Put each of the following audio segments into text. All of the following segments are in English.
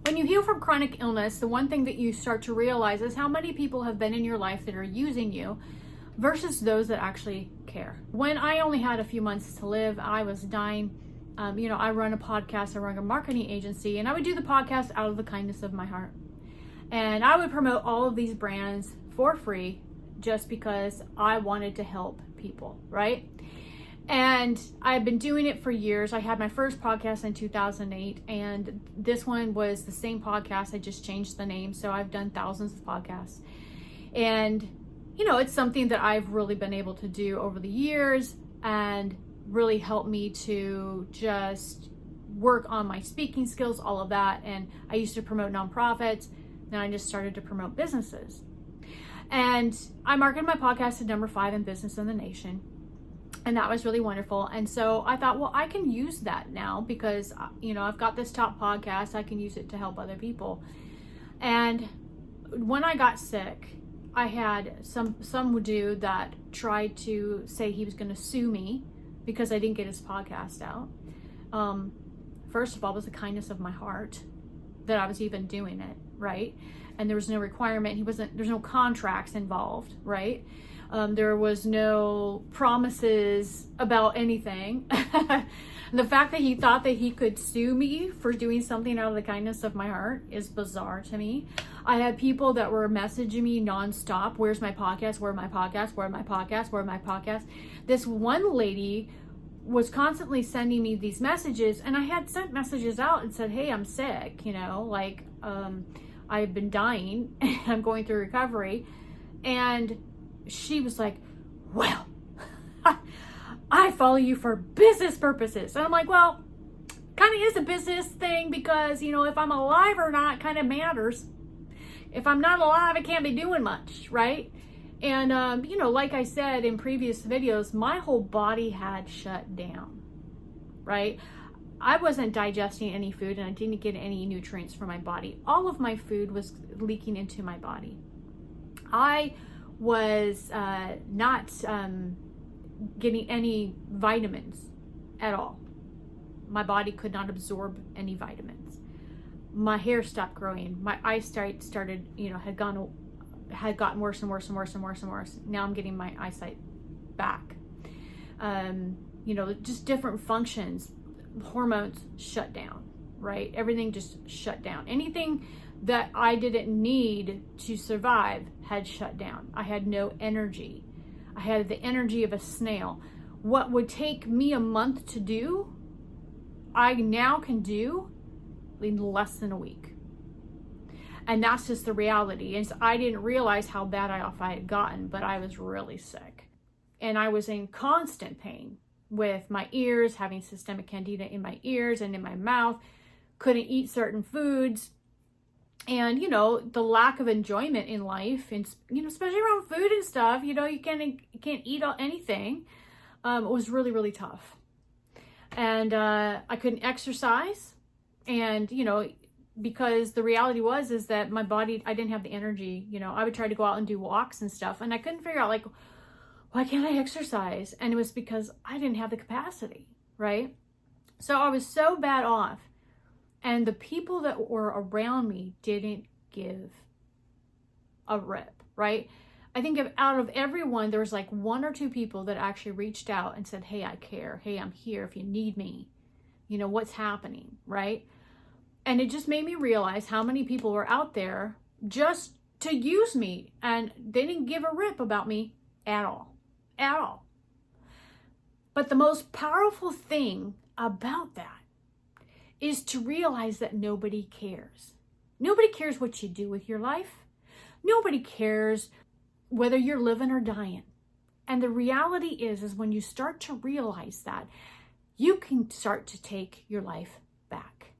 When you heal from chronic illness, the one thing that you start to realize is how many people have been in your life that are using you versus those that actually care. When I only had a few months to live, I was dying. I run a podcast, I run a marketing agency, and I would do the podcast out of the kindness of my heart. And I would promote all of these brands for free just because I wanted to help people, right? And I've been doing it for years. I had my first podcast in 2008, and this one was the same podcast. I just changed the name. So I've done thousands of podcasts. And, it's something that I've really been able to do over the years and really helped me to just work on my speaking skills, all of that. And I used to promote nonprofits. Then I just started to promote businesses. And I marketed my podcast at number 5 in business in the nation. And that was really wonderful. And so I thought, well, I can use that now because, I've got this top podcast. I can use it to help other people. And when I got sick, I had some dude that tried to say he was going to sue me because I didn't get his podcast out. First of all, it was the kindness of my heart that I was even doing it, right? And there was no requirement. There's no contracts involved, right? There was no promises about anything. And the fact that he thought that he could sue me for doing something out of the kindness of my heart is bizarre to me. I had people that were messaging me nonstop. Where's my podcast? Where my podcast? Where my podcast? Where my podcast? This one lady was constantly sending me these messages, and I had sent messages out and said, hey, I'm sick, I've been dying. I'm going through recovery. And she was like, well, I follow you for business purposes. And I'm like, well, kind of is a business thing because, if I'm alive or not kind of matters. If I'm not alive, I can't be doing much, right? And, like I said in previous videos, my whole body had shut down, right? I wasn't digesting any food and I didn't get any nutrients from my body. All of my food was leaking into my body. I was not getting any vitamins at all. My body could not absorb any vitamins. My hair stopped growing. My eyesight started, had gotten worse and worse and worse and worse and worse. Now I'm getting my eyesight back. Just different functions. Hormones shut down, right? Everything just shut down. Anything that I didn't need to survive had shut down. I had no energy. I had the energy of a snail. What would take me a month to do, I now can do in less than a week. And that's just the reality. And so I didn't realize how bad off I had gotten, but I was really sick. And I was in constant pain with my ears, having systemic candida in my ears and in my mouth, couldn't eat certain foods. And, the lack of enjoyment in life, and, especially around food and stuff, you can't eat anything. It was really, really tough. And I couldn't exercise. And, because the reality is that my body, I didn't have the energy. I would try to go out and do walks and stuff. And I couldn't figure out, why can't I exercise? And it was because I didn't have the capacity, right? So I was so bad off. And the people that were around me didn't give a rip, right? I think out of everyone, there was 1 or 2 people that actually reached out and said, hey, I care. Hey, I'm here if you need me. What's happening, right? And it just made me realize how many people were out there just to use me. And they didn't give a rip about me at all. At all. But the most powerful thing about that is to realize that nobody cares. Nobody cares what you do with your life. Nobody cares whether you're living or dying. And the reality is when you start to realize that, you can start to take your life back.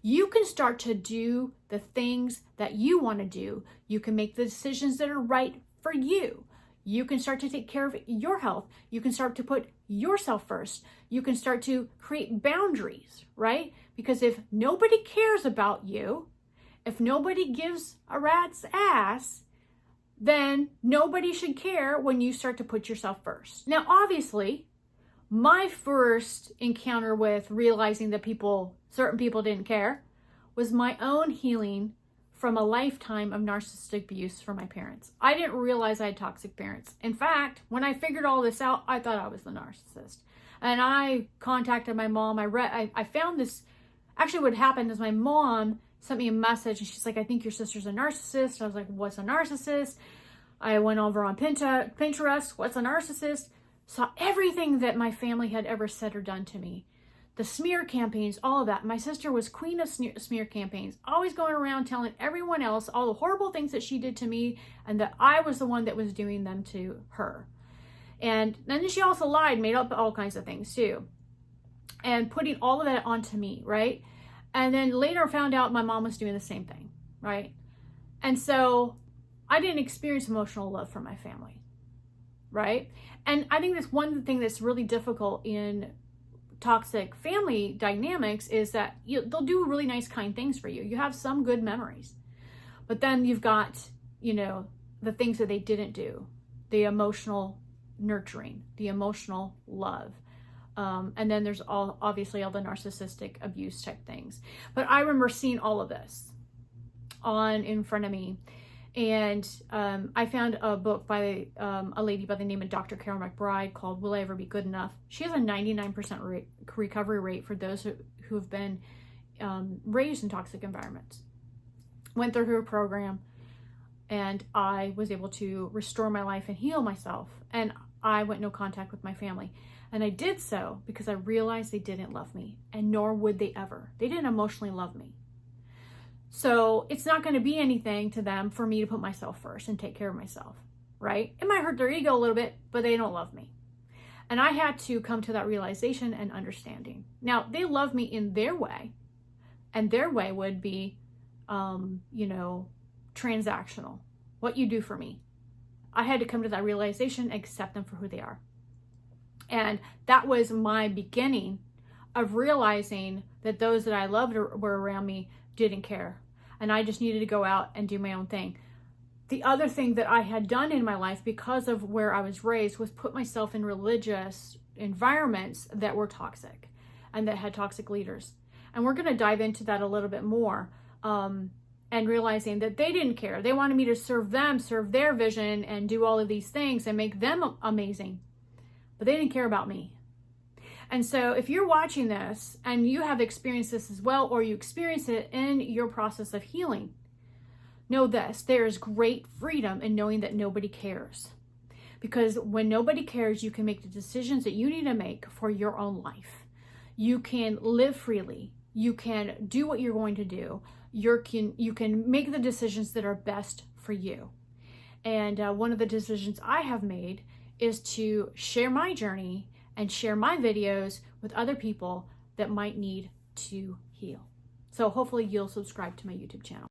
You can start to do the things that you want to do. You can make the decisions that are right for you. You can start to take care of your health. You can start to put yourself first. You can start to create boundaries, right? Because if nobody cares about you, if nobody gives a rat's ass, then nobody should care when you start to put yourself first. Now, obviously, my first encounter with realizing that certain people didn't care was my own healing from a lifetime of narcissistic abuse from my parents. I didn't realize I had toxic parents. In fact, when I figured all this out, I thought I was the narcissist. And I contacted my mom. I found this. Actually, what happened is my mom sent me a message and she's like, I think your sister's a narcissist. I was like, what's a narcissist? I went over on Pinterest, what's a narcissist? Saw everything that my family had ever said or done to me. The smear campaigns, all of that. My sister was queen of smear campaigns, always going around telling everyone else all the horrible things that she did to me and that I was the one that was doing them to her. And then she also lied, made up all kinds of things too. And putting all of that onto me, right? And then later found out my mom was doing the same thing, right? And so I didn't experience emotional love from my family, right? And I think that's one thing that's really difficult in toxic family dynamics is that they'll do really nice, kind things for you. You have some good memories, but then you've got, the things that they didn't do, the emotional nurturing, the emotional love. And then there's obviously all the narcissistic abuse type things. But I remember seeing all of this in front of me. And I found a book by a lady by the name of Dr. Carol McBride called Will I Ever Be Good Enough? She has a 99% recovery rate for those who have been raised in toxic environments. Went through her program and I was able to restore my life and heal myself. And I went no contact with my family. And I did so because I realized they didn't love me, and nor would they ever. They didn't emotionally love me. So it's not going to be anything to them for me to put myself first and take care of myself, right? It might hurt their ego a little bit, but they don't love me. And I had to come to that realization and understanding. Now, they love me in their way, and their way would be, transactional. What you do for me. I had to come to that realization, accept them for who they are. And that was my beginning of realizing that those that I loved were around me didn't care. And I just needed to go out and do my own thing. The other thing that I had done in my life because of where I was raised was put myself in religious environments that were toxic and that had toxic leaders. And we're going to dive into that a little bit more. And realizing that they didn't care. They wanted me to serve them, serve their vision, and do all of these things and make them amazing. But they didn't care about me. And so if you're watching this and you have experienced this as well, or you experience it in your process of healing, know this, there is great freedom in knowing that nobody cares. Because when nobody cares, you can make the decisions that you need to make for your own life. You can live freely. You can do what you're going to do. You can make the decisions that are best for you. And one of the decisions I have made is to share my journey and share my videos with other people that might need to heal. So hopefully you'll subscribe to my YouTube channel.